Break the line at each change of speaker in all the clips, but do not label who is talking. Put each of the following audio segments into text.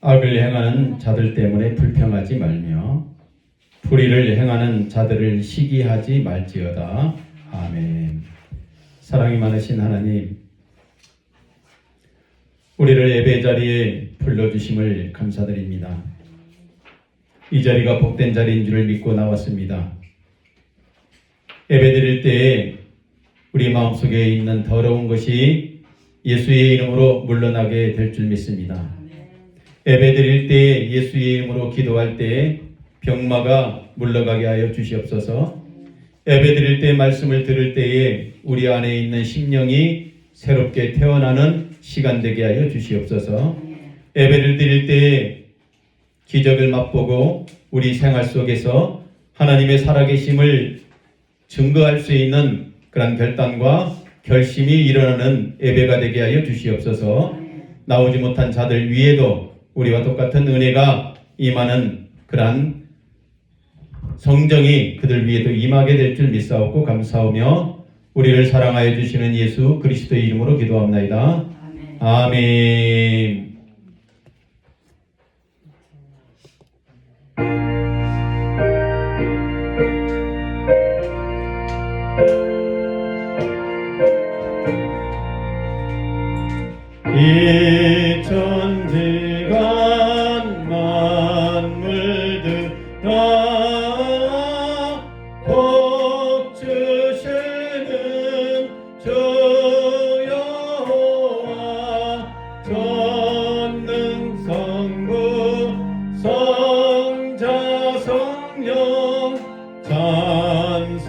악을 행하는 자들 때문에 불평하지 말며 불의를 행하는 자들을 시기하지 말지어다. 아멘. 사랑이 많으신 하나님, 우리를 예배 자리에 불러주심을 감사드립니다. 이 자리가 복된 자리인 줄을 믿고 나왔습니다. 예배 드릴 때에 우리 마음속에 있는 더러운 것이 예수의 이름으로 물러나게 될 줄 믿습니다. 예배 드릴 때에 예수의 이름으로 기도할 때에 병마가 물러가게 하여 주시옵소서. 예배 드릴 때 말씀을 들을 때에 우리 안에 있는 심령이 새롭게 태어나는 시간 되게 하여 주시옵소서. 예배를 드릴 때에 기적을 맛보고 우리 생활 속에서 하나님의 살아계심을 증거할 수 있는 그런 결단과 결심이 일어나는 예배가 되게 하여 주시옵소서. 나오지 못한 자들 위에도 우리와 똑같은 은혜가 임하는 그러한 성정이 그들 위에도 임하게 될 줄 믿사옵고 감사하며 우리를 사랑하여 주시는 예수 그리스도의 이름으로 기도합나이다. 아멘. 이 천지간 만물들아 복 주시는 주 여호와 전능성부 성자 성령 찬송하고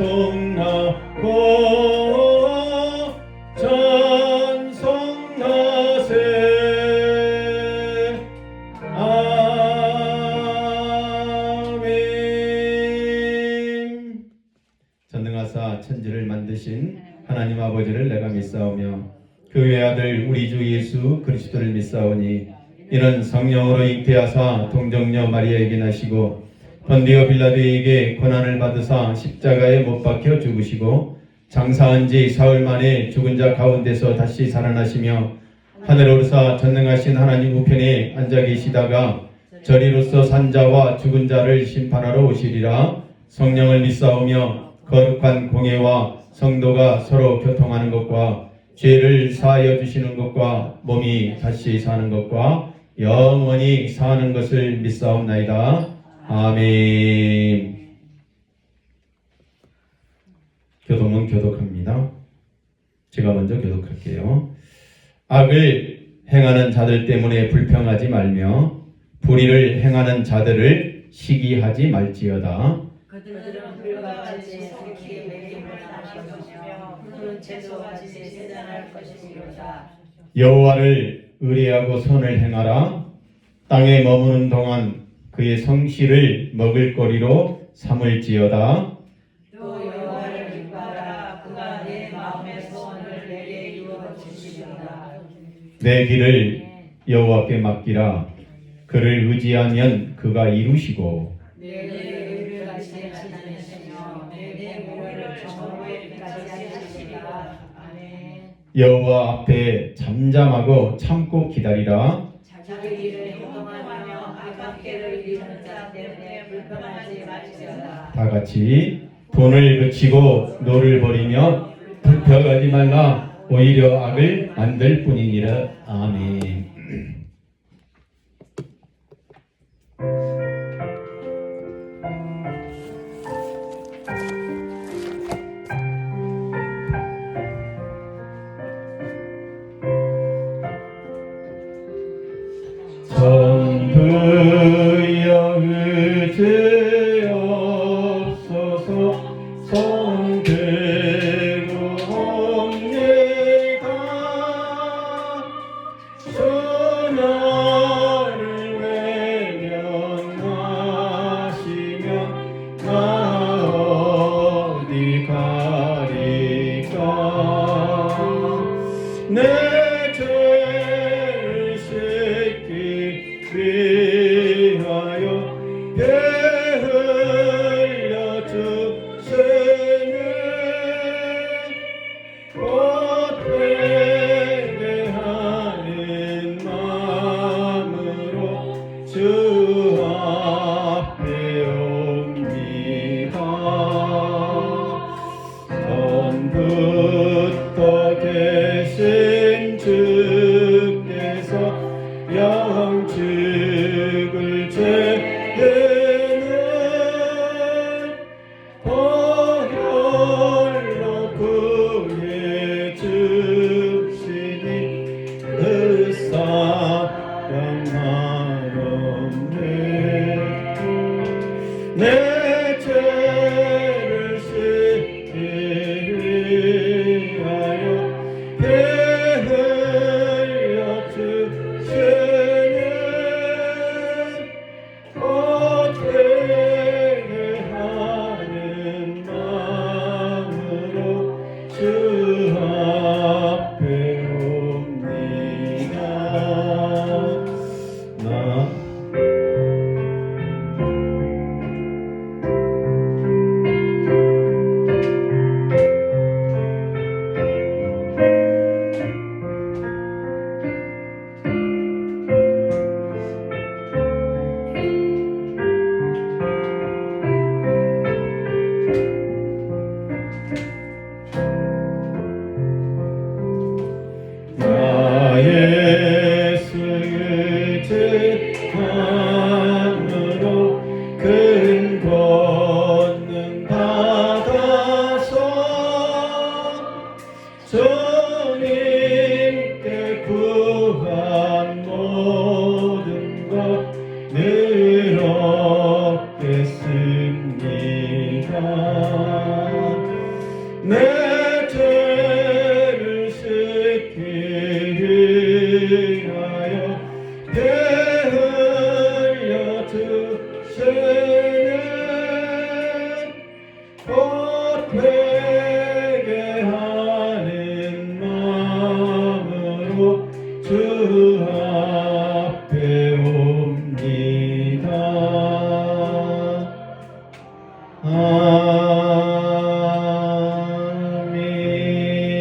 전능하사 천지를 만드신 하나님 아버지를 내가 믿사오며 그 외아들 우리 주 예수 그리스도를 믿사오니 이는 성령으로 잉태하사 동정녀 마리아에게 나시고 본디오 빌라도에게 고난을 받으사 십자가에 못 박혀 죽으시고 장사한 지 사흘 만에 죽은 자 가운데서 다시 살아나시며 하늘 오르사 전능하신 하나님 우편에 앉아 계시다가 저리로서 산 자와 죽은 자를 심판하러 오시리라. 성령을 믿사오며 거룩한 공예와 성도가 서로 교통하는 것과 죄를 사하여 주시는 것과 몸이 다시 사는 것과 영원히 사는 것을 믿사옵나이다. 아멘. 교독은 교독합니다. 제가 먼저 교독할게요. 악을 행하는 자들 때문에 불평하지 말며 불의를 행하는 자들을 시기하지 말지어다.
그들은 불과 같이 성기에 매김을 당하시며 푸른 채소같이 세잔할 것이니로다.
여호와를 의뢰하고 선을 행하라. 땅에 머무는 동안 그의 성실을 먹을거리로 삼을지어다.
또 여호와를 기뻐하라. 그가 내 마음의 소원을 내게 이루어 주시리로다.
내 길을 여호와께 맡기라. 그를 의지하면 그가 이루시고
내 의를 같이 나타내시며 내 모를 정오에 빛까지 하시리라. 아멘.
여호와 앞에 잠잠하고 참고 기다리라.
자기 일을 행동하며 아깝게를 이루는 자 때문에 불평하지 말지어다.
다 같이 돈을 그치고 노를 버리며 불평하지 말라. 오히려 악을 만들 뿐이니라. 아멘. 전부여 의지옵소서. 성대로옵니다. 주 나를 외면하시면 나 어디 가리까. 내 죄를 씻기 주 앞에 옵니다. 전부터 계신 주께서 영축을 죄는 보혈로 구해 주시니 그 사랑만 없네. 내 죄를 씻기 위하여 피 흘려 주시는 어떻게 하는 마음으로 주 앞에 옵니다. 나 나의 수유증함으로 큰 권능 받아서 주님께 구한 모든 것 늘 얻겠습니다. 내 죄를 씻기 위하여 피 흘려 주시는 곧 회개하는 마음으로 주 앞에 옵니다.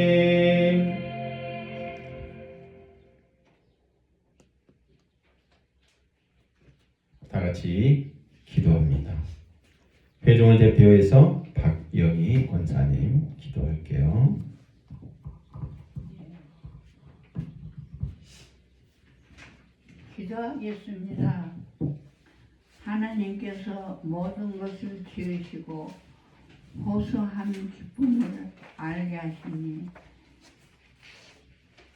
아멘. 다 같이 기도합니다. 회종을 대표해서 박영희 권사님 기도할게요.
기도하겠습니다. 하나님께서 모든 것을 지으시고 고소한 기쁨을 알게 하시니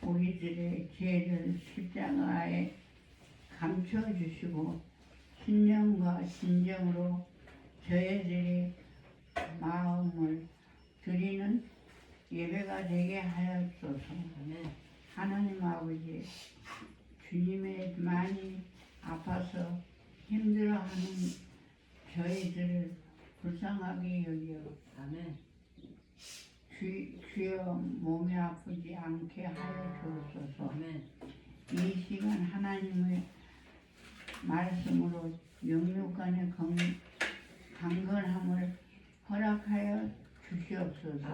우리들의 죄를 십자가에 감춰주시고 신령과 진정으로 저희들의 마음을 드리는 예배가 되게 하옵소서. 하나님 아버지, 주님의 많이 아파서 힘들어하는 저희들을 불쌍하게 여겨 주여 몸이 아프지 않게 하여 주옵소서. 이 시간 하나님의 말씀으로 영육간의 강건함을 허락하여 주시옵소서.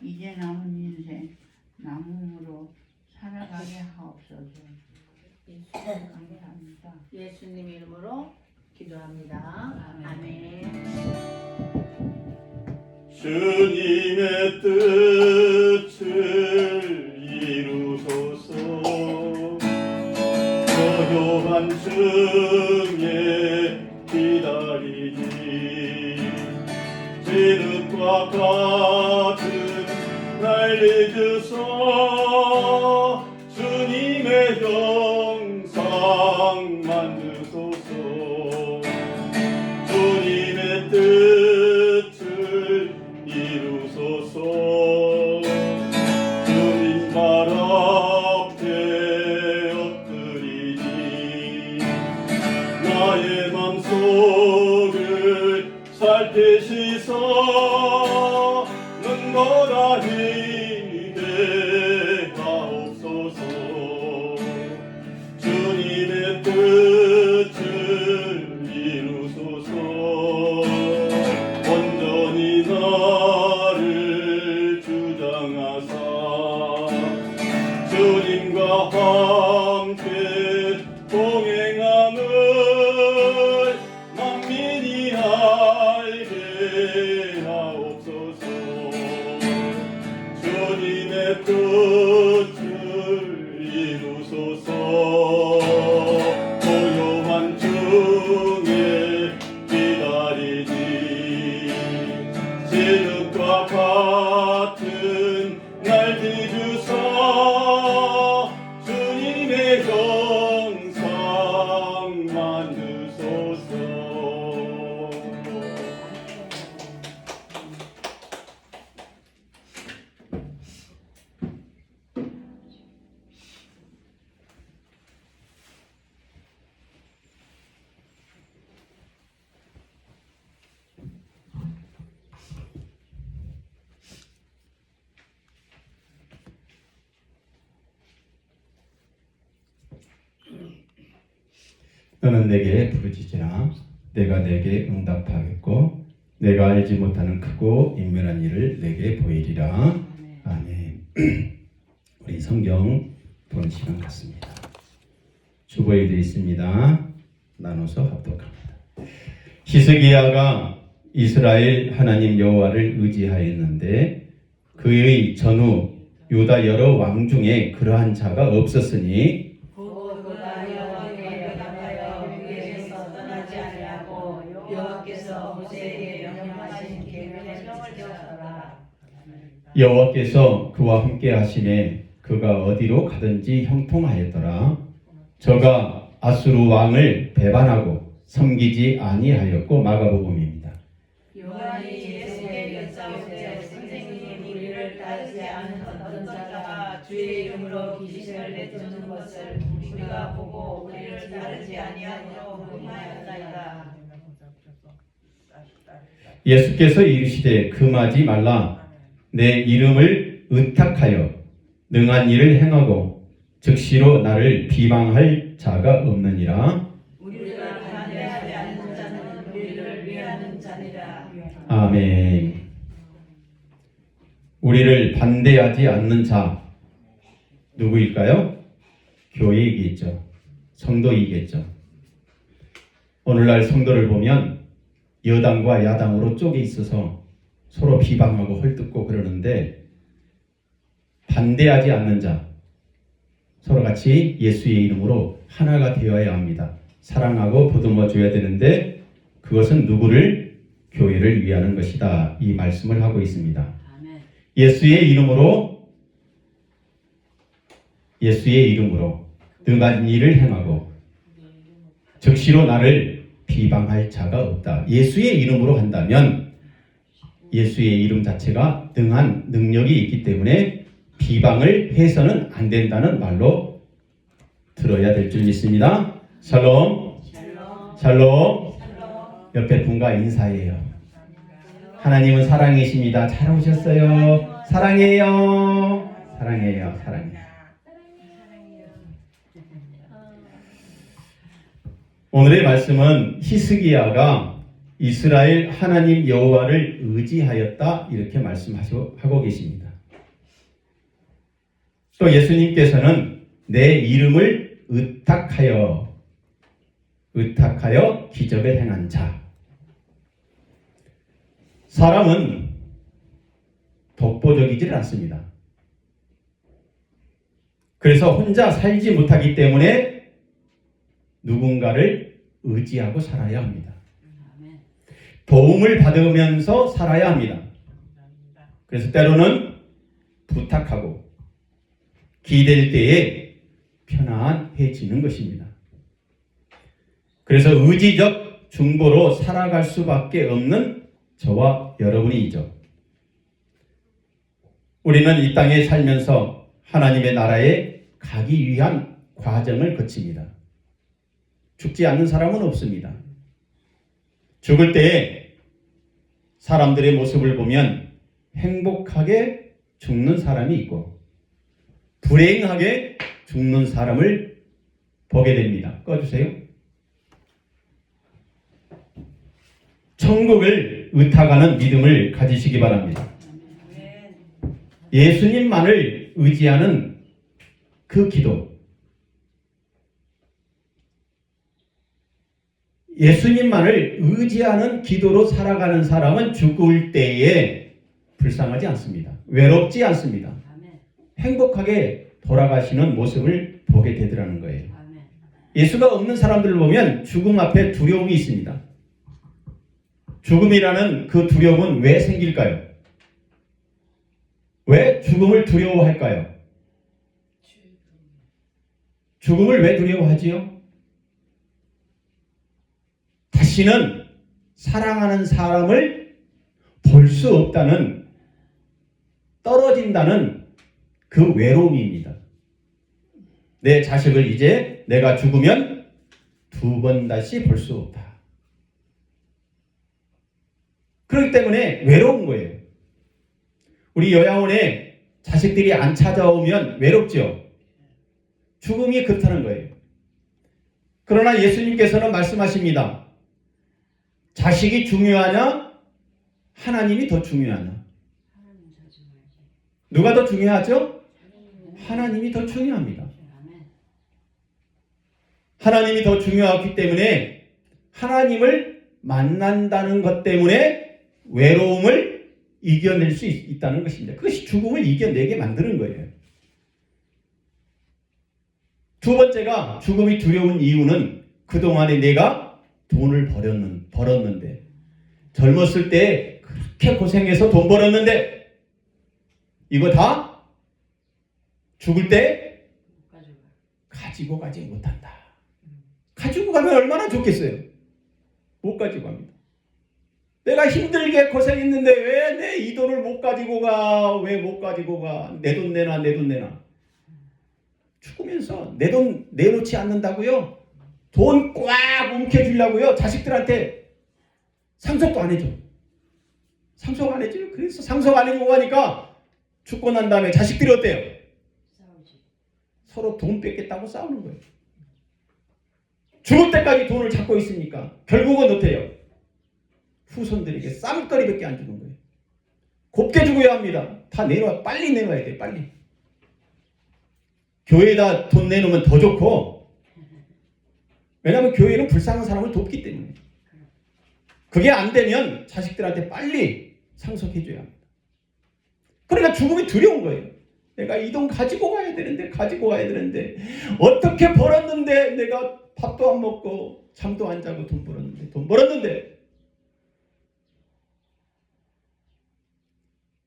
이제 남은 인생 남음으로 살아가게 하옵소서. 감사합니다.
예수님 이름으로 기도합니다. 아멘.
주님의 뜻을 이루소서. 고요한 중에 기다리니 진흙과 같은 날 잊으소. 주님의 영상 만드소서. 주님의 뜻을 이루소서. 주님 발 앞에 엎드리니 나의 맘속을 살피시소. 눈보다 희게 하옵소서. 주님의 뜻을 이루소서. 온전히 나를 주장하사 주님과 함께 동행함을 너는 내게 부르짖으라. 내가 내게 응답하겠고 내가 알지 못하는 크고 인면한 일을 내게 보이리라. 아멘. 우리 성경 보는 시간 같습니다. 주보에 되어 있습니다. 나눠서 합독합니다. 히스기야가 이스라엘 하나님 여호와를 의지하였는데 그의 전후 유다 여러 왕 중에 그러한 자가 없었으니
곧 그가 여호와께 연합하여 위에서 떠나지 아니하고 여호와께서 모세에게 명령하신 계명을 지켰더라.
여호와께서 그와 함께 하심에 그가 어디로 가든지 형통하였더라. 저가 아수르 왕을 배반하고 섬기지 아니하였고. 마가복음입니다.
요한이 예수께 여짜오되 선생님 우리를 따르지 않는 어떤 자가 주의 이름으로 귀신을 내쫓는 것을 우리가 보고 우리를 따르지 아니하므로 궁금하였나이다.
예수께서 이르시되 금하지 말라. 내 이름을 의탁하여 능한 일을 행하고 즉시로 나를 비방할 자가 없느니라.
우리가 반대하지 않는 자는 우리를 위하는 자니라.
아멘. 우리를 반대하지 않는 자 누구일까요? 교회이겠죠. 성도이겠죠. 오늘날 성도를 보면 여당과 야당으로 쪼개 있어서 서로 비방하고 헐뜯고 그러는데 반대하지 않는 자 서로 같이 예수의 이름으로 하나가 되어야 합니다. 사랑하고 보듬어 줘야 되는데 그것은 누구를? 교회를 위하는 것이다. 이 말씀을 하고 있습니다. 예수의 이름으로 능한 일을 행하고 즉시로 나를 비방할 자가 없다. 예수의 이름으로 한다면 예수의 이름 자체가 능한 능력이 있기 때문에 비방을 해서는 안 된다는 말로 들어야 될 줄 믿습니다. 샬롬. 샬롬. 옆에 분과 인사해요. 하나님은 사랑이십니다. 잘 오셨어요. 사랑해요. 사랑해요. 사랑해요. 오늘의 말씀은 히스기야가 이스라엘 하나님 여호와를 의지하였다 이렇게 말씀하고 계십니다. 또 예수님께서는 내 이름을 의탁하여 기적을 행한 자. 사람은 독보적이질 않습니다. 그래서 혼자 살지 못하기 때문에 누군가를 의지하고 살아야 합니다. 도움을 받으면서 살아야 합니다. 그래서 때로는 부탁하고 기댈 때에 편안해지는 것입니다. 그래서 의지적 중보로 살아갈 수밖에 없는 저와 여러분이죠. 우리는 이 땅에 살면서 하나님의 나라에 가기 위한 과정을 거칩니다. 죽지 않는 사람은 없습니다. 죽을 때에 사람들의 모습을 보면 행복하게 죽는 사람이 있고 불행하게 죽는 사람을 보게 됩니다. 꺼주세요. 천국을 의탁하는 믿음을 가지시기 바랍니다. 예수님만을 의지하는 그 기도, 예수님만을 의지하는 기도로 살아가는 사람은 죽을 때에 불쌍하지 않습니다. 외롭지 않습니다. 행복하게 돌아가시는 모습을 보게 되더라는 거예요. 예수가 없는 사람들을 보면 죽음 앞에 두려움이 있습니다. 죽음이라는 그 두려움은 왜 생길까요? 왜 죽음을 두려워할까요? 죽음을 왜 두려워하지요? 다시는 사랑하는 사람을 볼 수 없다는, 떨어진다는 그 외로움입니다. 내 자식을 이제 내가 죽으면 두 번 다시 볼 수 없다. 그렇기 때문에 외로운 거예요. 우리 요양원에 자식들이 안 찾아오면 외롭죠. 죽음이 그렇다는 거예요. 그러나 예수님께서는 말씀하십니다. 자식이 중요하냐? 하나님이 더 중요하냐? 누가 더 중요하죠? 하나님이 더 중요합니다. 하나님이 더 중요하기 때문에 하나님을 만난다는 것 때문에 외로움을 이겨낼 수 있다는 것입니다. 그것이 죽음을 이겨내게 만드는 거예요. 두 번째가 죽음이 두려운 이유는 그동안에 내가 돈을 벌었는데 젊었을 때 그렇게 고생해서 돈 벌었는데 이거 다 죽을 때 가지고 가지 못한다. 가지고 가면 얼마나 좋겠어요. 못 가지고 갑니다. 내가 힘들게 고생했는데 왜 내 이 돈을 못 가지고 가? 왜 못 가지고 가? 내 돈 내놔, 내 돈 내놔. 죽으면서 내 돈 내놓지 않는다고요? 돈 꽉 움켜주려고요? 자식들한테 상속도 안 해줘. 상속 안 해줘요. 그래서 상속 안 해주고 하니까 죽고 난 다음에 자식들이 어때요? 서로 돈 뺏겠다고 싸우는 거예요. 죽을 때까지 돈을 잡고 있으니까 결국은 어때요? 후손들에게 쌈거리밖에 안 주는 거예요. 곱게 주고야 합니다. 다 내놔. 빨리 내놔야 돼요. 빨리. 교회에다 돈 내놓으면 더 좋고, 왜냐하면 교회는 불쌍한 사람을 돕기 때문에. 그게 안 되면 자식들한테 빨리 상속해줘야 합니다. 그러니까 죽음이 두려운 거예요. 내가 이 돈 가지고 가야 되는데 어떻게 벌었는데 내가 밥도 안 먹고 잠도 안 자고 돈 벌었는데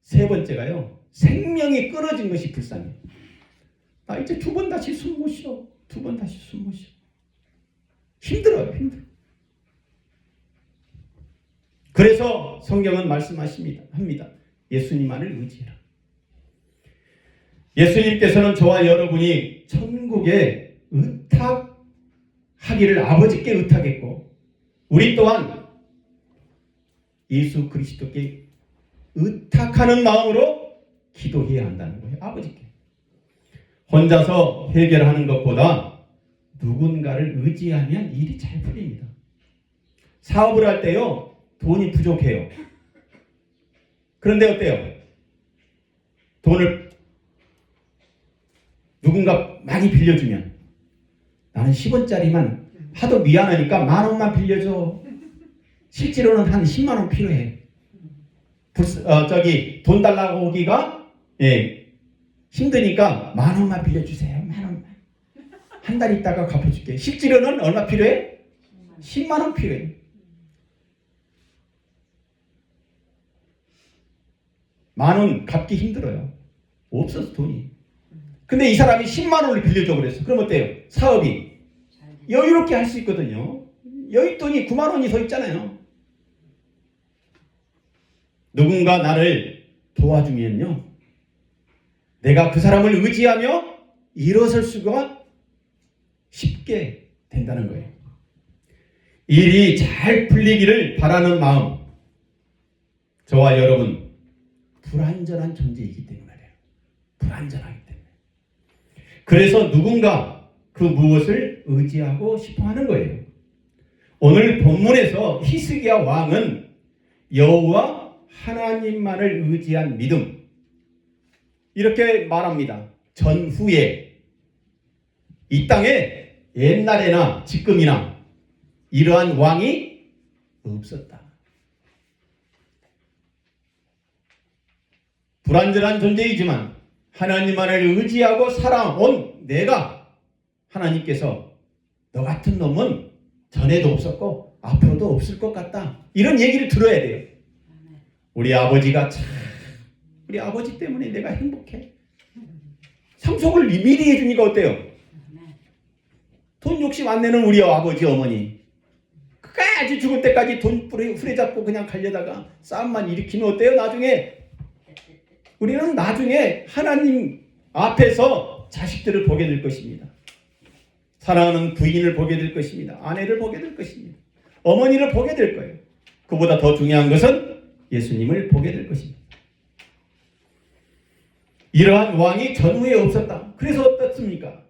세 번째가요, 생명이 끊어진 것이 불쌍해요. 나 이제 두 번 다시 숨 못 쉬어. 힘들어요. 그래서 성경은 합니다. 예수님만을 의지해라. 예수님께서는 저와 여러분이 천국에 의탁하기를 아버지께 의탁했고, 우리 또한 예수 그리스도께 의탁하는 마음으로 기도해야 한다는 거예요. 아버지께. 혼자서 해결하는 것보다 누군가를 의지하면 일이 잘 풀립니다. 사업을 할 때요, 돈이 부족해요. 그런데 어때요? 돈을 누군가 많이 빌려주면 나는 10원짜리만 하도 미안하니까 10,000원만 빌려줘. 실제로는 한 10만 원 필요해. 돈 달라고 오기가 힘드니까 10,000원만 빌려주세요. 10,000원만. 한 달 있다가 갚아줄게. 실제로는 얼마 필요해? 10만 원 필요해. 10,000원 갚기 힘들어요. 없어서 돈이. 근데 이 사람이 10만 원을 빌려줘 그랬어. 그럼 어때요? 사업이 여유롭게 할 수 있거든요. 여윳돈이 9만 원이 더 있잖아요. 누군가 나를 도와주면요, 내가 그 사람을 의지하며 일어설 수가 쉽게 된다는 거예요. 일이 잘 풀리기를 바라는 마음, 저와 여러분 불완전한 존재이기 때문에 그래요. 불완전하기 때문에. 그래서 누군가 그 무엇을 의지하고 싶어 하는 거예요. 오늘 본문에서 히스기야 왕은 여호와 하나님만을 의지한 믿음, 이렇게 말합니다. 전후에 이 땅에 옛날에나 지금이나 이러한 왕이 없었다. 불완전한 존재이지만 하나님만을 의지하고 살아온 내가, 하나님께서 너 같은 놈은 전에도 없었고 앞으로도 없을 것 같다, 이런 얘기를 들어야 돼요. 우리 아버지가 참, 우리 아버지 때문에 내가 행복해. 상속을 미리 해주니까 어때요? 돈 욕심 안 내는 우리 아버지 어머니, 끝까지 죽을 때까지 돈 후레 잡고 그냥 가려다가 싸움만 일으키면 어때요? 우리는 나중에 하나님 앞에서 자식들을 보게 될 것입니다. 사랑하는 부인을 보게 될 것입니다. 아내를 보게 될 것입니다. 어머니를 보게 될 거예요. 그보다 더 중요한 것은 예수님을 보게 될 것입니다. 이러한 왕이 전후에 없었다. 그래서 어떻습니까?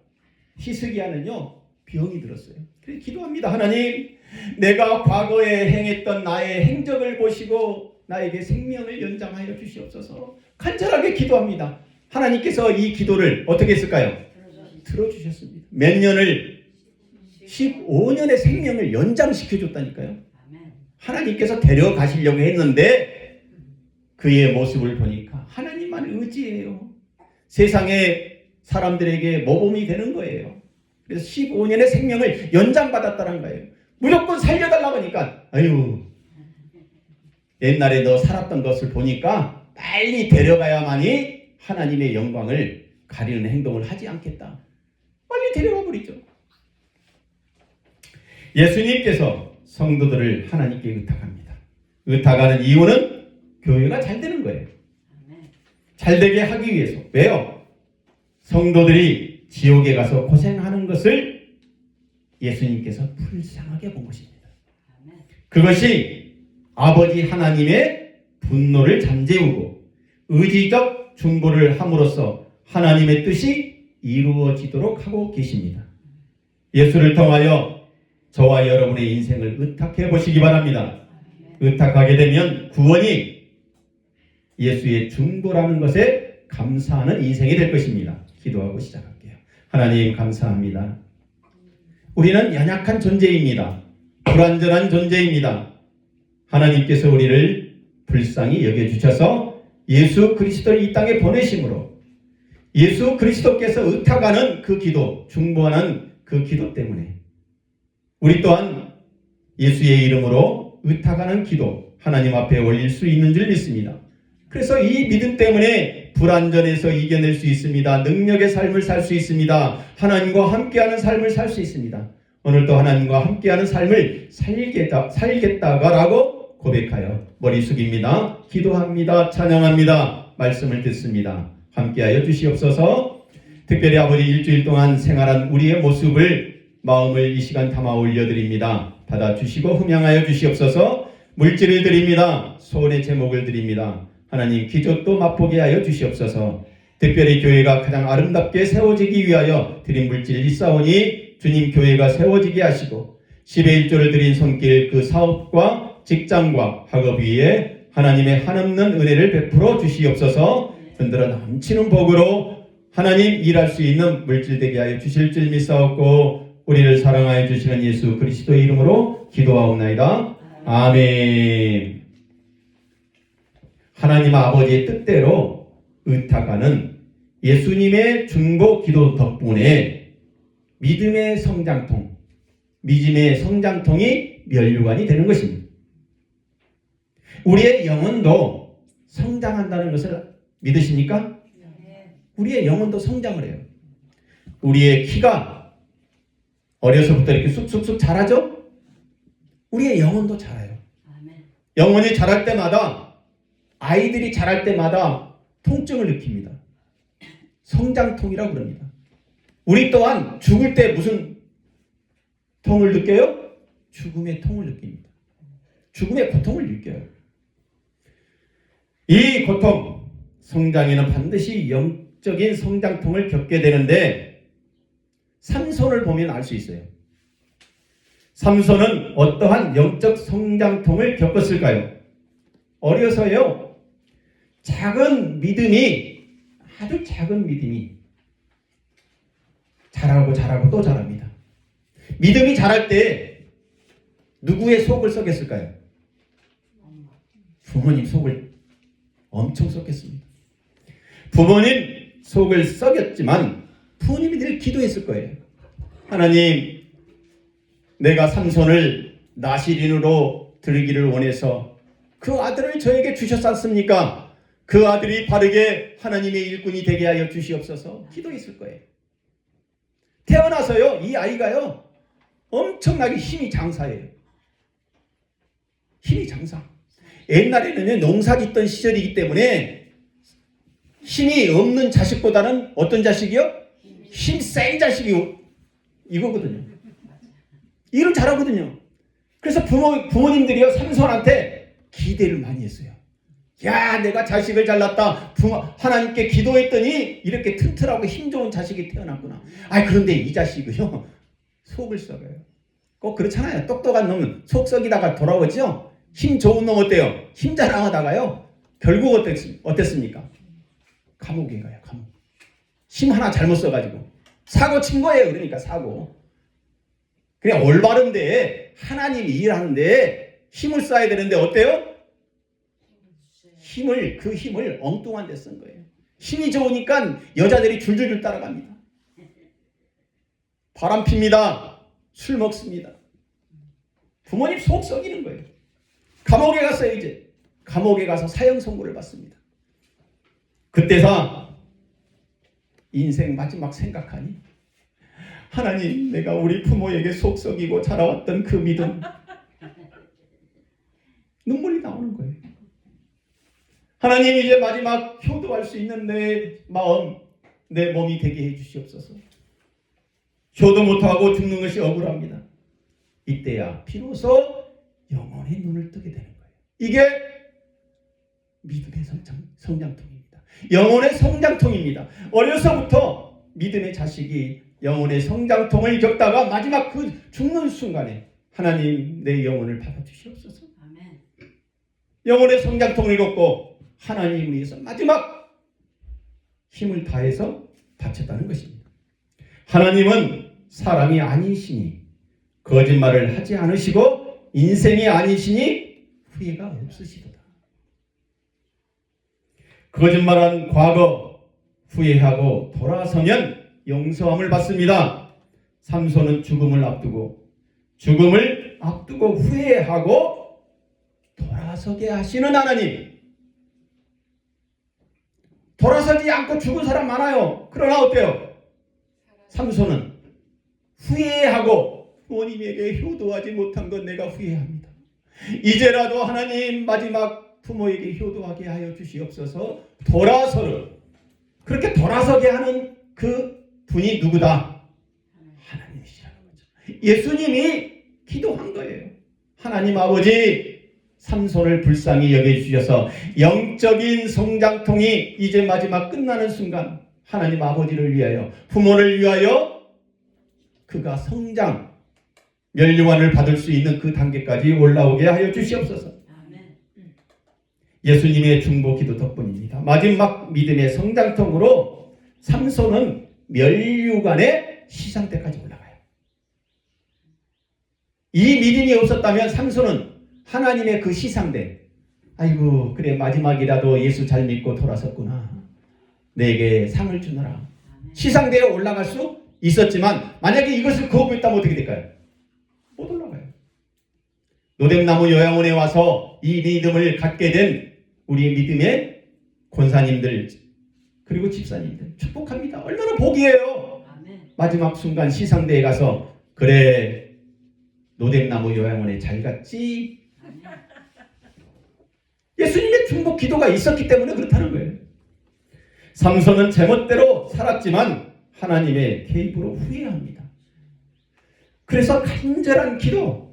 히스기야는요, 병이 들었어요. 그래서 기도합니다. 하나님, 내가 과거에 행했던 나의 행적을 보시고 나에게 생명을 연장하여 주시옵소서. 간절하게 기도합니다. 하나님께서 이 기도를 어떻게 했을까요? 들어주셨습니다. 몇 년을 15년의 생명을 연장시켜 줬다니까요. 하나님께서 데려가시려고 했는데 그의 모습을 보니까 하나님만 의지해요. 세상의 사람들에게 모범이 되는 거예요. 그래서 15년의 생명을 연장받았다는 거예요. 무조건 살려달라고 하니까 아유, 옛날에 너 살았던 것을 보니까 빨리 데려가야만이 하나님의 영광을 가리는 행동을 하지 않겠다. 빨리 데려가 버리죠. 예수님께서 성도들을 하나님께 의탁합니다. 의탁하는 이유는 교회가 잘 되는 거예요. 잘 되게 하기 위해서. 왜요? 성도들이 지옥에 가서 고생하는 것을 예수님께서 불쌍하게 본 것입니다. 그것이 아버지 하나님의 분노를 잠재우고 의지적 중보를 함으로써 하나님의 뜻이 이루어지도록 하고 계십니다. 예수를 통하여 저와 여러분의 인생을 의탁해 보시기 바랍니다. 의탁하게 되면 구원이 예수의 중보라는 것에 감사하는 인생이 될 것입니다. 기도하고 시작할게요. 하나님 감사합니다. 우리는 연약한 존재입니다. 불완전한 존재입니다. 하나님께서 우리를 불쌍히 여겨주셔서 예수 그리스도를 이 땅에 보내심으로 예수 그리스도께서 의탁하는 그 기도, 중보하는 그 기도 때문에 우리 또한 예수의 이름으로 의탁하는 기도 하나님 앞에 올릴 수 있는 줄 믿습니다. 그래서 이 믿음 때문에 불완전에서 이겨낼 수 있습니다. 능력의 삶을 살 수 있습니다. 하나님과 함께하는 삶을 살 수 있습니다. 오늘도 하나님과 함께하는 삶을 살겠다라고 고백하여 머리 숙입니다. 기도합니다. 찬양합니다. 말씀을 듣습니다. 함께하여 주시옵소서. 특별히 아버지 일주일 동안 생활한 우리의 모습을 마음을 이 시간 담아 올려드립니다. 받아주시고 흠양하여 주시옵소서. 물질을 드립니다. 소원의 제목을 드립니다. 하나님 기적도 맛보게 하여 주시옵소서. 특별히 교회가 가장 아름답게 세워지기 위하여 드린 물질 있사오니 주님 교회가 세워지게 하시고 10의 1조를 드린 손길 그 사업과 직장과 학업 위에 하나님의 한없는 은혜를 베풀어 주시옵소서. 흔들어 넘치는 복으로 하나님 일할 수 있는 물질 되게 하여 주실 줄 믿사옵고 우리를 사랑하여 주시는 예수 그리스도의 이름으로 기도하옵나이다. 아멘. 하나님 아버지의 뜻대로 의탁하는 예수님의 중보 기도 덕분에 믿음의 성장통이 면류관이 되는 것입니다. 우리의 영혼도 성장한다는 것을 믿으십니까? 우리의 영혼도 성장을 해요. 우리의 키가 어려서부터 이렇게 쑥쑥쑥 자라죠? 우리의 영혼도 자라요. 영혼이 자랄 때마다 아이들이 자랄 때마다 통증을 느낍니다. 성장통이라고 그럽니다. 우리 또한 죽을 때 무슨 통을 느껴요? 죽음의 통을 느낍니다. 죽음의 고통을 느껴요. 이 고통, 성장에는 반드시 영적인 성장통을 겪게 되는데 삼손을 보면 알 수 있어요. 삼손은 어떠한 영적 성장통을 겪었을까요? 어려서요. 아주 작은 믿음이 자라고 또 자랍니다. 믿음이 자랄 때 누구의 속을 썩였을까요? 부모님 속을 엄청 썩였습니다. 부모님 속을 썩였지만 부모님이 늘 기도했을 거예요. 하나님, 내가 삼손을 나시린으로 들기를 원해서 그 아들을 저에게 주셨습니까? 그 아들이 바르게 하나님의 일꾼이 되게 하여 주시옵소서. 기도했을 거예요. 태어나서요, 이 아이가요, 엄청나게 힘이 장사예요. 힘이 장사. 옛날에는 농사 짓던 시절이기 때문에 힘이 없는 자식보다는 어떤 자식이요? 힘 센 자식이 이거거든요. 일을 잘하거든요. 그래서 부모님들이요, 삼손한테 기대를 많이 했어요. 야, 내가 자식을 잘났다. 하나님께 기도했더니 이렇게 튼튼하고 힘 좋은 자식이 태어났구나. 그런데 이 자식이요, 속을 썩어요. 꼭 그렇잖아요. 똑똑한 놈은 속 썩이다가 돌아오죠. 힘 좋은 놈 어때요? 힘 자랑하다가요. 결국 어땠습니까? 감옥에 가요. 감옥. 힘 하나 잘못 써가지고 사고 친 거예요. 그러니까 사고. 그냥 올바른데 하나님이 일하는데 힘을 써야 되는데 어때요? 그 힘을 엉뚱한 데 쓴 거예요. 힘이 좋으니까 여자들이 줄줄줄 따라갑니다. 바람 핍니다. 술 먹습니다. 부모님 속 썩이는 거예요. 감옥에 갔어요. 이제 감옥에 가서 사형 선고를 받습니다. 그때서 인생 마지막 생각하니 하나님, 내가 우리 부모에게 속 썩이고 자라왔던 그 믿음, 눈물이 나오는 거예요. 하나님, 이제 마지막 효도할 수 있는 내 마음, 내 몸이 되게 해주시옵소서. 효도 못하고 죽는 것이 억울합니다. 이때야 비로소 영혼의 눈을 뜨게 되는 거예요. 이게 믿음의 성장통입니다. 영혼의 성장통입니다. 어려서부터 믿음의 자식이 영혼의 성장통을 겪다가 마지막 그 죽는 순간에 하나님, 내 영혼을 받아주시옵소서.
아멘.
영혼의 성장통을 겪고 하나님을 위해서 마지막 힘을 다해서 바쳤다는 것입니다. 하나님은 사람이 아니시니 거짓말을 하지 않으시고 인생이 아니시니 후회가 없으시도다. 거짓말한 과거 후회하고 돌아서면 용서함을 받습니다. 삼손은 죽음을 앞두고 후회하고 돌아서게 하시는 하나님. 돌아서지 않고 죽은 사람 많아요. 그러나 어때요? 삼손은 후회하고 부모님에게 효도하지 못한 건 내가 후회합니다. 이제라도 하나님, 마지막 부모에게 효도하게 하여 주시옵소서. 그렇게 돌아서게 하는 그 분이 누구다? 하나님이시라는 거죠. 예수님이 기도한 거예요. 하나님 아버지, 삼손을 불쌍히 여겨주셔서 영적인 성장통이 이제 마지막 끝나는 순간 하나님 아버지를 위하여, 부모를 위하여 그가 성장, 면류관을 받을 수 있는 그 단계까지 올라오게 하여 주시옵소서. 예수님의 중보 기도 덕분입니다. 마지막 믿음의 성장통으로 삼손은 면류관의 시상대까지 올라가요. 이 믿음이 없었다면 삼손은 하나님의 그 시상대, 아이고 그래 마지막이라도 예수 잘 믿고 돌아섰구나, 내게 상을 주너라, 시상대에 올라갈 수 있었지만 만약에 이것을 거부했다면 어떻게 될까요? 못 올라가요. 노뎀나무 요양원에 와서 이 믿음을 갖게 된 우리의 믿음의 권사님들 그리고 집사님들 축복합니다. 얼마나 복이에요. 마지막 순간 시상대에 가서 그래 노뎀나무 요양원에 잘 갔지. 예수님의 중보 기도가 있었기 때문에 그렇다는 거예요. 삼손은 제멋대로 살았지만 하나님의 개입으로 후회합니다. 그래서 간절한 기도,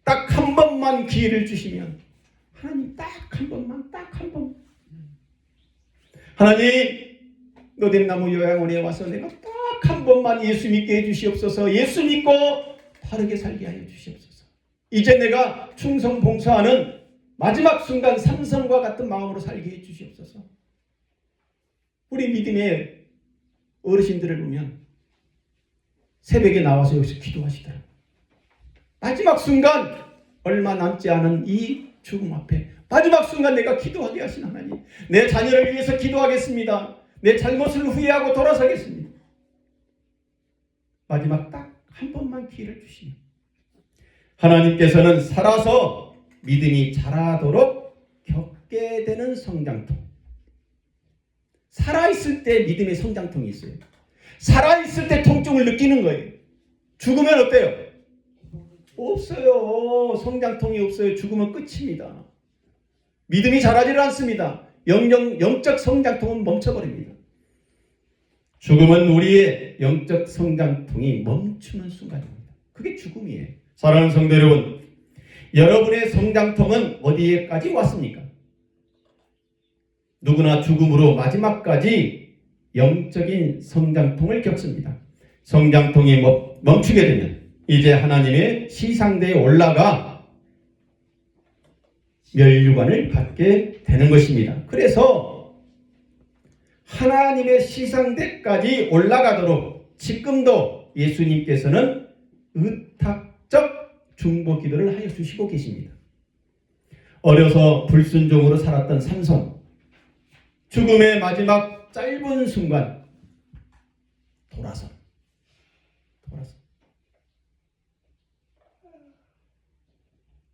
딱 한 번만 기회를 주시면 하나님 딱 한 번만 하나님 노뎀나무 요양원에 와서 내가 딱 한 번만 예수 믿게 해주시옵소서. 예수 믿고 바르게 살게 하여 주시옵소서. 이제 내가 충성 봉사하는 마지막 순간 삼손과 같은 마음으로 살게 해주시옵소서. 우리 믿음의 어르신들을 보면 새벽에 나와서 여기서 기도하시더라고요. 마지막 순간 얼마 남지 않은 이 죽음 앞에 마지막 순간 내가 기도하게 하신 하나님, 내 자녀를 위해서 기도하겠습니다. 내 잘못을 후회하고 돌아서겠습니다. 마지막 딱 한 번만 기회를 주시면 하나님께서는 살아서 믿음이 자라도록 겪게 되는 성장통, 살아있을 때 믿음의 성장통이 있어요. 살아있을 때 통증을 느끼는 거예요. 죽으면 어때요? 없어요. 성장통이 없어요. 죽으면 끝입니다. 믿음이 자라지를 않습니다. 영적 성장통은 멈춰버립니다. 죽음은 우리의 영적 성장통이 멈추는 순간입니다. 그게 죽음이에요. 사랑하는 성도 여러분, 여러분의 성장통은 어디에까지 왔습니까? 누구나 죽음으로 마지막까지 영적인 성장통을 겪습니다. 성장통이 멈추게 되면 이제 하나님의 시상대에 올라가 면류관을 받게 되는 것입니다. 그래서 하나님의 시상대까지 올라가도록 지금도 예수님께서는 의탁적 중보 기도를 하여 주시고 계십니다. 어려서 불순종으로 살았던 삼손, 죽음의 마지막 짧은 순간 돌아서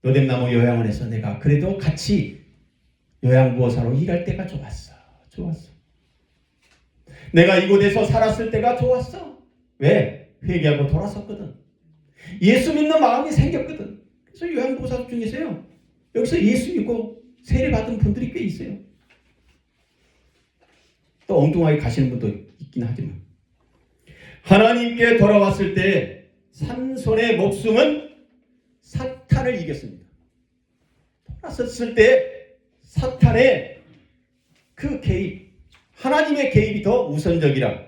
로뎀나무 요양원에서 내가 그래도 같이 요양보호사로 일할 때가 좋았어. 내가 이곳에서 살았을 때가 좋았어. 왜? 회개하고 돌아섰거든. 예수 믿는 마음이 생겼거든. 그래서 요양보호사 중에서요, 여기서 예수 믿고 세례 받은 분들이 꽤 있어요. 또 엉뚱하게 가시는 분도 있긴 하지만, 하나님께 돌아왔을 때 삼손의 목숨은 사탄을 이겼습니다. 돌아섰을 때 사탄의 그 개입, 하나님의 개입이 더 우선적이라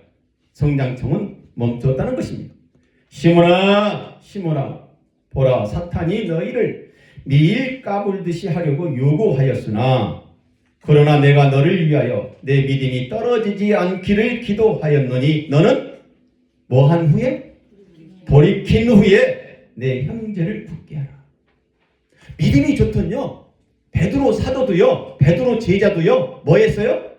성장통은 멈췄다는 것입니다. 시몬아, 보라, 사탄이 너희를 밀 까불듯이 하려고 요구하였으나 그러나 내가 너를 위하여 내 믿음이 떨어지지 않기를 기도하였노니 너는 뭐한 후에? 돌이킨 후에 내 형제를 굳게 하라. 믿음이 좋던요, 베드로 사도도요, 베드로 제자도요, 뭐 했어요?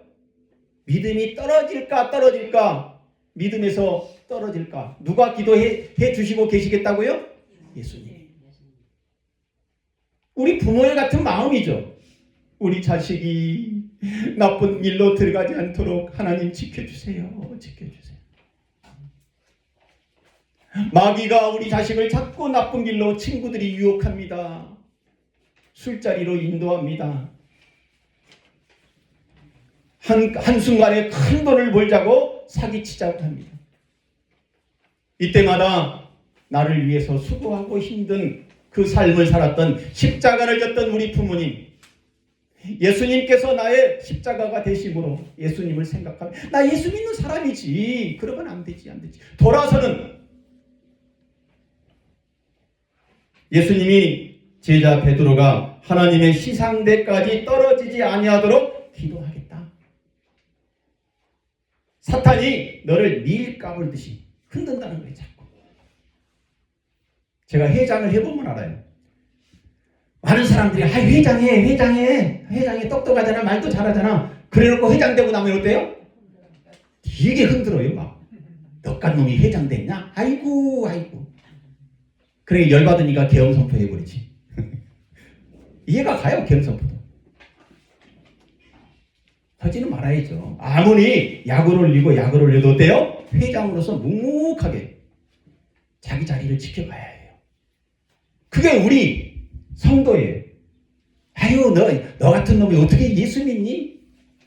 믿음이 떨어질까? 믿음에서 떨어질까? 누가 기도해 주시고 계시겠다고요? 예수님. 우리 부모의 같은 마음이죠. 우리 자식이 나쁜 일로 들어가지 않도록 하나님 지켜주세요. 마귀가 우리 자식을 자꾸 나쁜 길로 친구들이 유혹합니다. 술자리로 인도합니다. 한순간에 큰 돈을 벌자고 사기치자고 합니다. 이때마다 나를 위해서 수고하고 힘든 그 삶을 살았던, 십자가를 졌던 우리 부모님, 예수님께서 나의 십자가가 되심으로 예수님을 생각하면 나 예수 믿는 사람이지, 그러면 안 되지. 돌아서는 예수님이 제자 베드로가 하나님의 시상대까지 떨어지지 아니하도록 기도하겠다. 사탄이 너를 밀 까불듯이 흔든다는 거예요. 자꾸. 제가 회장을 해보면 알아요. 많은 사람들이 회장해 똑똑하잖아, 말도 잘하잖아. 그래놓고 회장 되고 나면 어때요? 되게 흔들어요. 막 너깟 놈이 회장 됐냐? 아이고. 그래 열받으니까 계엄 선포해버리지. 이해가 가요. 계엄 선포도. 하지는 말아야죠. 아무리 약을 올려도 어때요? 회장으로서 묵묵하게 자기 자리를 지켜가야 해요. 그게 우리 성도예요. 아유, 너 같은 놈이 어떻게 예수 믿니?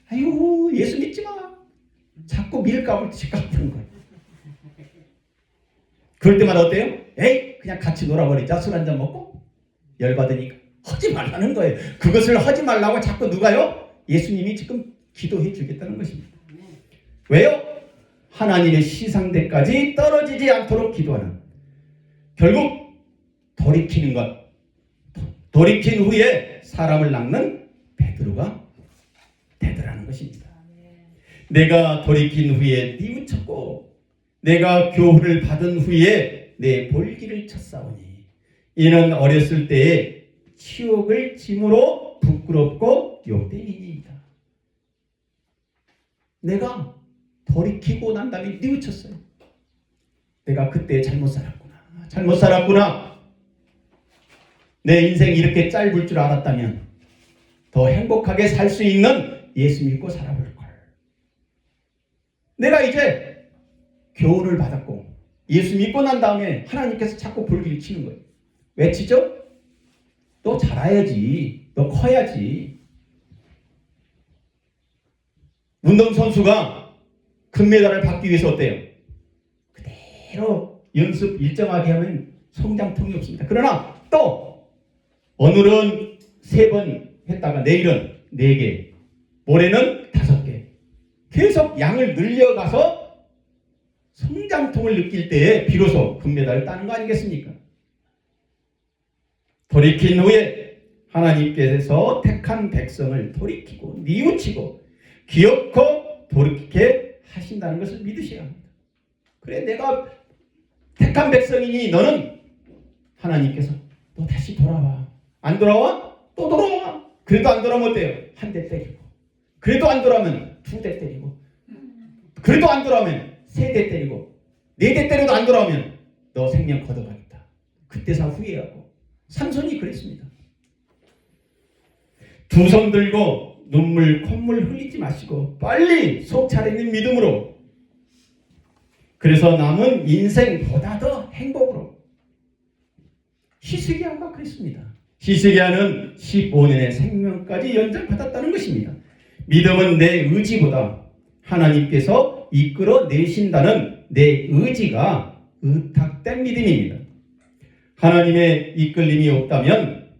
아유, 예수 믿지 마. 자꾸 밀가불듯이 까부는 거예요. 그럴 때마다 어때요? 에이, 그냥 같이 놀아버리자. 술 한잔 먹고. 열받으니까 하지 말라는 거예요. 그것을 하지 말라고 자꾸 누가요? 예수님이 지금 기도해 주겠다는 것입니다. 왜요? 하나님의 시상대까지 떨어지지 않도록 기도하는, 결국 돌이키는 것, 돌이킨 후에 사람을 낚는 베드로가 되더라는 것입니다. 내가 돌이킨 후에 뉘우쳤고 내가 교훈을 받은 후에 내 볼기를 쳤사오니 이는 어렸을 때에 치욕을 짐으로 부끄럽고 욕되니이다. 내가 돌이키고 난 다음에 뉘우쳤어요. 내가 그때 잘못 살았구나. 내 인생이 이렇게 짧을 줄 알았다면 더 행복하게 살 수 있는 예수 믿고 살아볼 걸. 내가 이제 교훈을 받았고 예수 믿고 난 다음에 하나님께서 자꾸 볼기를 치는 거예요. 왜 치죠? 너 자라야지. 너 커야지. 운동선수가 금메달을 받기 위해서 어때요? 그대로 연습 일정하게 하면 성장통이 없습니다. 그러나 또 오늘은 3번 했다가 내일은 4개, 모레는 5개. 계속 양을 늘려가서 성장통을 느낄 때에 비로소 금메달을 따는 거 아니겠습니까? 돌이킨 후에 하나님께서 택한 백성을 돌이키고 뉘우치고 기어코 돌이키게 하신다는 것을 믿으셔야 합니다. 그래, 내가 택한 백성이니 너는 하나님께서 너 다시 돌아와. 안 돌아와? 또 돌아와. 그래도 안 돌아오면 어때요? 한 대 때리고, 그래도 안 돌아오면 두 대 때리고, 그래도 안 돌아오면 세 대 때리고, 네 대 때려도 안 돌아오면 너 생명 걷어가겠다. 그때서 후회하고. 삼손이 그랬습니다. 두 손 들고 눈물 콧물 흘리지 마시고 빨리 속 차리는 믿음으로, 그래서 남은 인생보다 더 행복으로. 히스기야가 그랬습니다. 히스기야는 15년의 생명까지 연장받았다는 것입니다. 믿음은 내 의지보다 하나님께서 이끌어 내신다는 내 의지가 의탁된 믿음입니다. 하나님의 이끌림이 없다면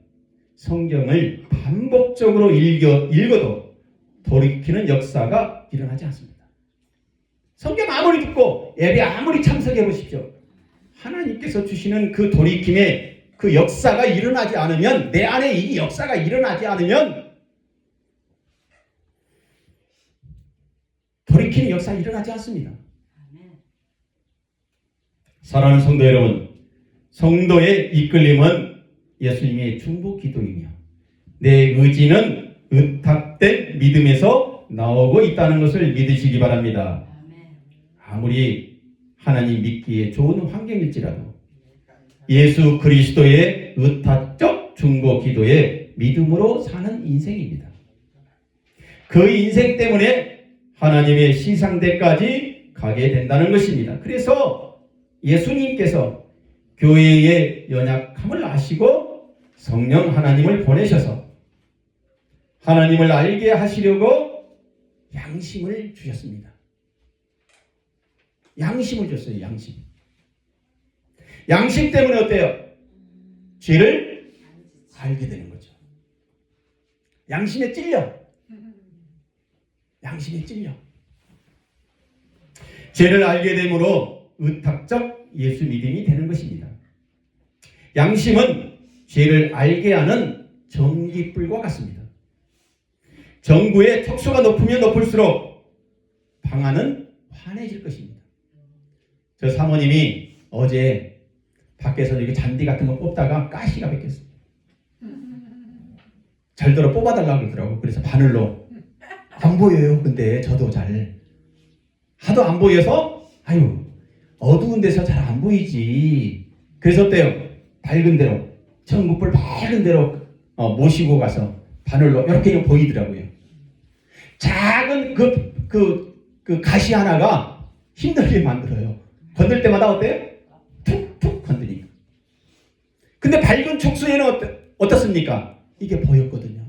성경을 반복적으로 읽어도 돌이키는 역사가 일어나지 않습니다. 성경 아무리 듣고 예배 아무리 참석해 보십시오. 하나님께서 주시는 그 돌이킴의 그 역사가 일어나지 않으면, 내 안에 이 역사가 일어나지 않으면 돌이키는 역사가 일어나지 않습니다. 사랑하는 성도 여러분, 성도의 이끌림은 예수님의 중보 기도이며 내 의지는 의탁된 믿음에서 나오고 있다는 것을 믿으시기 바랍니다. 아무리 하나님 믿기에 좋은 환경일지라도 예수 그리스도의 의탁적 중보 기도에 믿음으로 사는 인생입니다. 그 인생 때문에 하나님의 시상대까지 가게 된다는 것입니다. 그래서 예수님께서 교회의 연약함을 아시고 성령 하나님을 보내셔서 하나님을 알게 하시려고 양심을 주셨습니다. 양심을 줬어요. 양심 때문에 어때요? 죄를 알게 되는 거죠. 양심에 찔려. 죄를 알게 되므로 의탁적 예수 믿음이 되는 것입니다. 양심은 죄를 알게 하는 전기불과 같습니다. 전구의 척수가 높으면 높을수록 방아는 환해질 것입니다. 저 사모님이 어제 밖에서 이렇게 잔디 같은 거 뽑다가 가시가 뺏겼어요. 절대로 뽑아달라고 그러더라고. 그래서 바늘로. 안 보여요. 근데 저도 잘. 하도 안 보여서 아유 어두운 데서 잘 안 보이지. 그래서 어때요? 밝은 데로, 전구불 밝은 데로 모시고 가서 바늘로 이렇게 보이더라고요. 작은 그 가시 하나가 힘들게 만들어요. 건들 때마다 어때요? 툭툭 건드리니까. 근데 밝은 촉수에는 어떻습니까? 이게 보였거든요.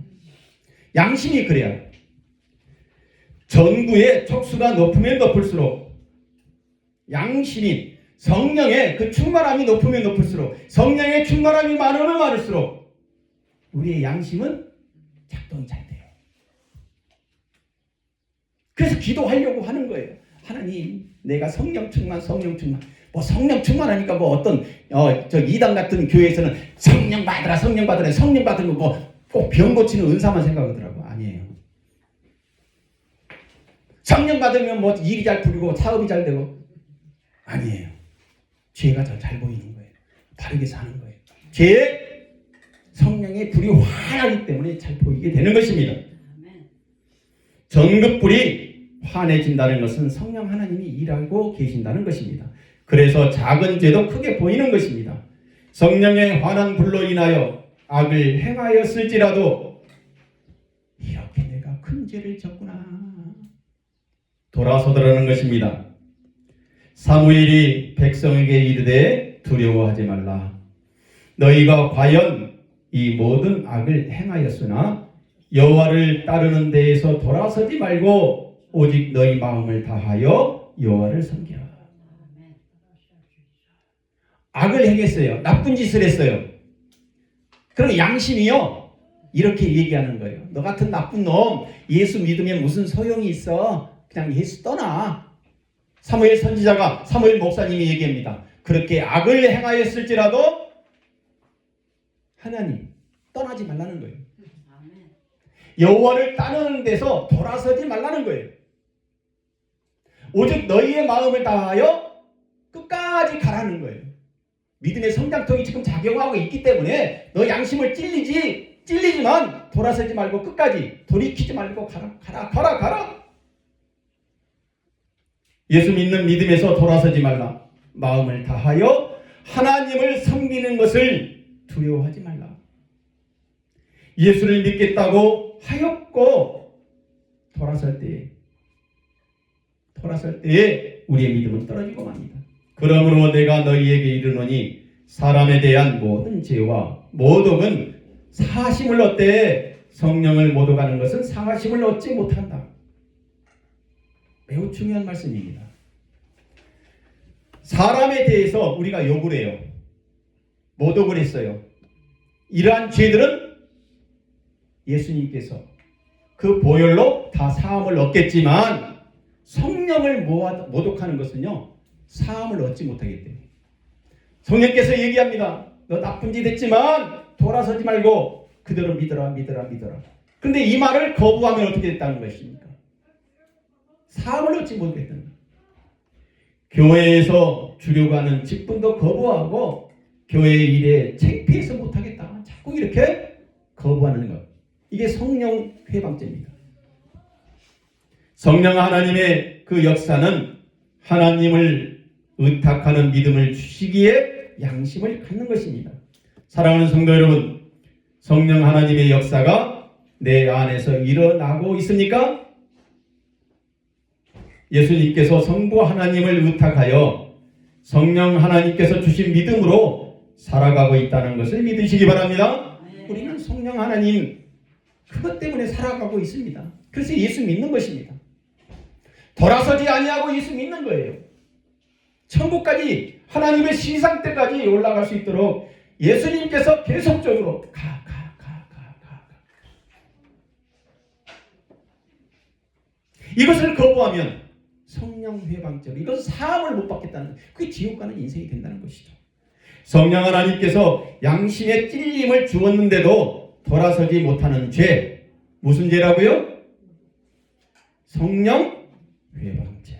양심이 그래요. 전구의 촉수가 높으면 높을수록, 양심이 성령의 그 충만함이 높으면 높을수록, 성령의 충만함이 많으면 많을수록 우리의 양심은 작동이 잘 돼요. 그래서 기도하려고 하는 거예요. 하나님, 내가 성령 충만. 뭐 성령 충만하니까 뭐 어떤 저 이단 같은 교회에서는 성령 받으라. 성령 받으면 뭐 꼭 병 고치는 은사만 생각하더라고. 아니에요. 성령 받으면 뭐 일이 잘 풀리고 사업이 잘 되고, 아니에요. 죄가 잘 보이는 거예요. 바르게 사는 거예요. 죄의 성령의 불이 환하기 때문에 잘 보이게 되는 것입니다. 전급불이 환해진다는 것은 성령 하나님이 일하고 계신다는 것입니다. 그래서 작은 죄도 크게 보이는 것입니다. 성령의 환한 불로 인하여 악을 행하였을지라도 이렇게 내가 큰 죄를 졌구나 돌아서더라는 것입니다. 사무엘이 백성에게 이르되 두려워하지 말라. 너희가 과연 이 모든 악을 행하였으나 여호와를 따르는 데에서 돌아서지 말고 오직 너희 마음을 다하여 여호와를 섬기라. 악을 행했어요. 나쁜 짓을 했어요. 그럼 양심이요 이렇게 얘기하는 거예요. 너 같은 나쁜 놈, 예수 믿으면 무슨 소용이 있어? 그냥 예수 떠나. 사무엘 선지자가 사무엘 목사님이 얘기합니다. 그렇게 악을 행하였을지라도 하나님 떠나지 말라는 거예요. 여호와를 따르는 데서 돌아서지 말라는 거예요. 오직 너희의 마음을 다하여 끝까지 가라는 거예요. 믿음의 성장통이 지금 작용하고 있기 때문에 너 양심을 찔리지만 돌아서지 말고 끝까지 돌이키지 말고 가라. 예수 믿는 믿음에서 돌아서지 말라. 마음을 다하여 하나님을 섬기는 것을 두려워하지 말라. 예수를 믿겠다고 하였고 돌아설 때에 우리의 믿음은 떨어지고 맙니다. 그러므로 내가 너희에게 이르노니 사람에 대한 모든 죄와 모독은 사심을 얻되 성령을 모독하는 것은 사심을 얻지 못한다. 매우 중요한 말씀입니다. 사람에 대해서 우리가 욕을 해요. 모독을 했어요. 이러한 죄들은 예수님께서 그 보혈로 다 사함을 얻겠지만 성령을 모독하는 것은요, 사함을 얻지 못하기 때문에. 성령께서 얘기합니다. 너 나쁜 짓 했지만 돌아서지 말고 그대로 믿어라. 그런데 이 말을 거부하면 어떻게 됐다는 것입니까? 사함을 얻지 못했다는 거예요. 교회에서 주려고 하는 직분도 거부하고 교회 일에 창피해서 못하겠다. 자꾸 이렇게 거부하는 것. 이게 성령 회방죄입니다. 성령 하나님의 그 역사는 하나님을 의탁하는 믿음을 주시기에 양심을 갖는 것입니다. 사랑하는 성도 여러분, 성령 하나님의 역사가 내 안에서 일어나고 있습니까? 예수님께서 성부 하나님을 의탁하여 성령 하나님께서 주신 믿음으로 살아가고 있다는 것을 믿으시기 바랍니다. 우리는 성령 하나님 그것 때문에 살아가고 있습니다. 그래서 예수 믿는 것입니다. 돌아서지 아니하고 예수 믿는 거예요. 천국까지 하나님의 시상 때까지 올라갈 수 있도록 예수님께서 계속적으로 가. 이것을 거부하면 성령 회방죄로 이것은 사함을 못 받겠다는, 그게 지옥 가는 인생이 된다는 것이죠. 성령 하나님께서 양심의 찔림을 주었는데도 돌아서지 못하는 죄, 무슨 죄라고요? 성령 회방죄.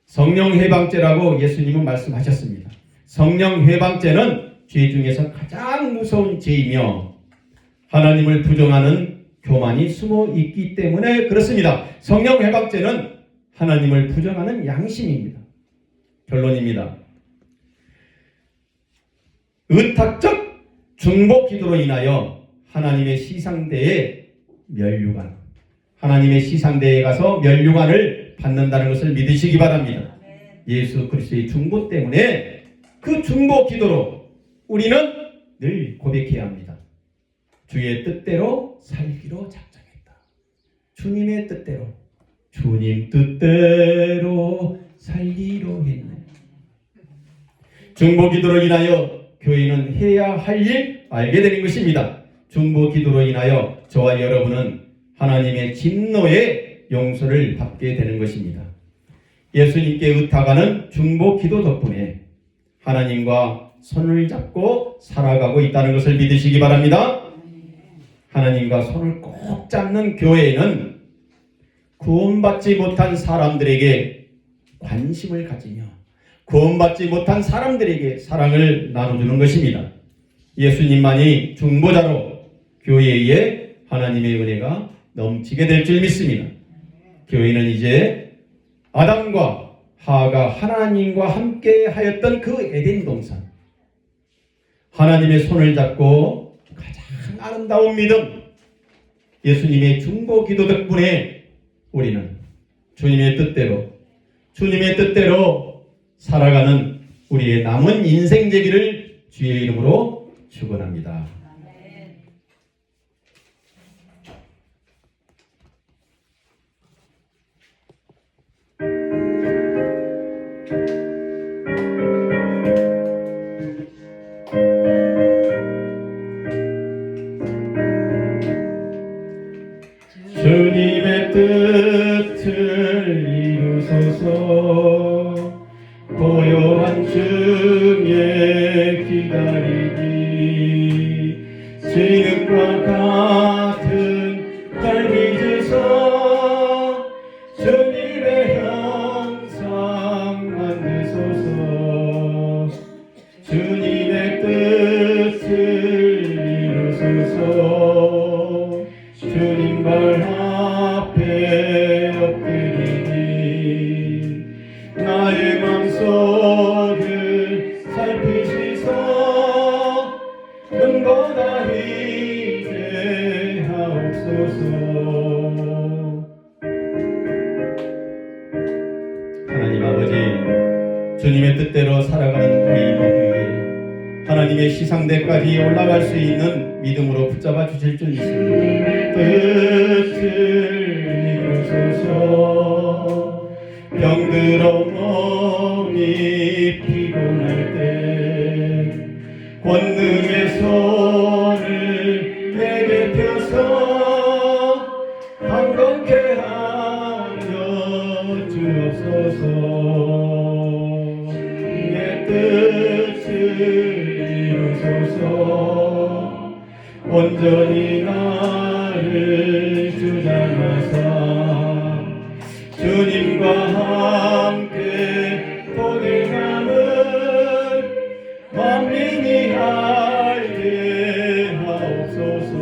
성령 회방죄라고 예수님은 말씀하셨습니다. 성령 회방죄는 죄 중에서 가장 무서운 죄이며 하나님을 부정하는 교만이 숨어 있기 때문에 그렇습니다. 성령 회방죄는 하나님을 부정하는 양심입니다. 결론입니다. 의탁적 중복 기도로 인하여 하나님의 시상대에 면류관, 하나님의 시상대에 가서 면류관을 받는다는 것을 믿으시기 바랍니다. 예수 그리스도의 중보 때문에 그 중보 기도로 우리는 늘 고백해야 합니다. 주의 뜻대로 살기로 작정했다. 주님의 뜻대로, 주님 뜻대로 살기로 했네. 중보 기도로 인하여 교회는 해야 할 일 알게 되는 것입니다. 중보 기도로 인하여 저와 여러분은 하나님의 진노의 용서를 받게 되는 것입니다. 예수님께 의탁하는 중보 기도 덕분에 하나님과 손을 잡고 살아가고 있다는 것을 믿으시기 바랍니다. 하나님과 손을 꼭 잡는 교회에는 구원받지 못한 사람들에게 관심을 가지며 구원받지 못한 사람들에게 사랑을 나눠주는 것입니다. 예수님만이 중보자로 교회에 하나님의 은혜가 넘치게 될 줄 믿습니다. 교회는 이제 아담과 하와가 하나님과 함께 하였던 그 에덴 동산, 하나님의 손을 잡고 가장 아름다운 믿음, 예수님의 중보 기도 덕분에 우리는 주님의 뜻대로 살아가는 우리의 남은 인생 되기를 주의 이름으로 축원합니다. 주님의 뜻을 이루소서. 같은 날 믿으소 주님의 형상 만드소서 주님의 뜻을 이루소서 주님 발 앞에 엎드리니 나의 맘속을 살피시소 은보다 희게 하옵소서. 하나님 아버지, 주님의 뜻대로 살아가는 우리 모두에게 하나님의 시상대까지 올라갈 수 있는 믿음으로 붙잡아 주실 줄 믿습니다. 뜻을 이루소서. 병들어 몸이 피곤할 때 권능의 손을 내게 펴서 강건케 하여 주옵소서. 주의 뜻을 이루소서. 온전히 나를 주장하사 주님과 함께 동행하는 만민이 알게 하옵소서.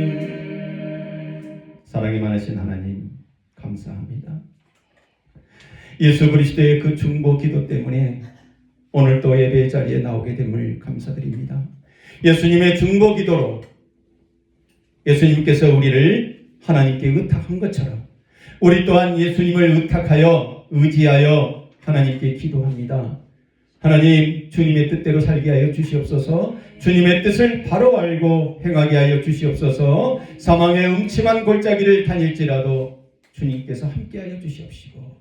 아멘. 사랑이 많으신 하나님 감사합니다. 예수 그리스도의 그 중보 기도 때문에 오늘 또 예배 자리에 나오게 됨을 감사드립니다. 예수님의 중보 기도로 예수님께서 우리를 하나님께 의탁한 것처럼 우리 또한 예수님을 의탁하여 의지하여 하나님께 기도합니다. 하나님, 주님의 뜻대로 살게 하여 주시옵소서. 주님의 뜻을 바로 알고 행하게 하여 주시옵소서. 사망의 음침한 골짜기를 다닐지라도 주님께서 함께하여 주시옵시고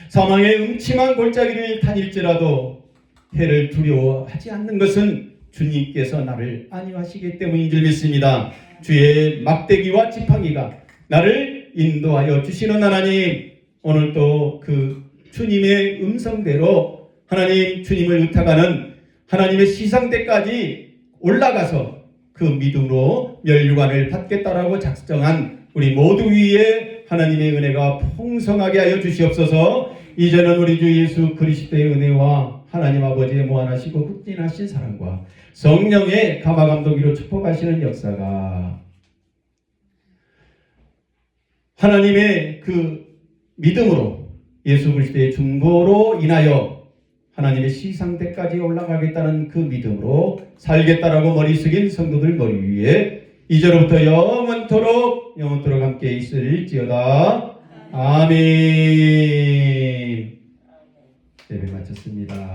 사망의 음침한 골짜기를 다닐지라도 해를 두려워하지 않는 것은 주님께서 나를 안위하시기 때문인 줄 믿습니다. 주의 막대기와 지팡이가 나를 인도하여 주시는 하나님, 오늘도 그 주님의 음성대로 하나님 주님을 의탁하는 하나님의 시상대까지 올라가서 그 믿음으로 멸류관을 받겠다라고 작정한 우리 모두 위에 하나님의 은혜가 풍성하게 하여 주시옵소서. 이제는 우리 주 예수 그리스도의 은혜와 하나님 아버지의 무한하시고 극진하신 사랑과 성령의 감화감동으로 축복하시는 역사가 하나님의 그 믿음으로 예수 그리스도의 중보로 인하여 하나님의 시상대까지 올라가겠다는 그 믿음으로 살겠다라고 머리 숙인 성도들 머리 위에 이제로부터 영원토록 함께 있을지어다. 아멘. 예배 마쳤습니다.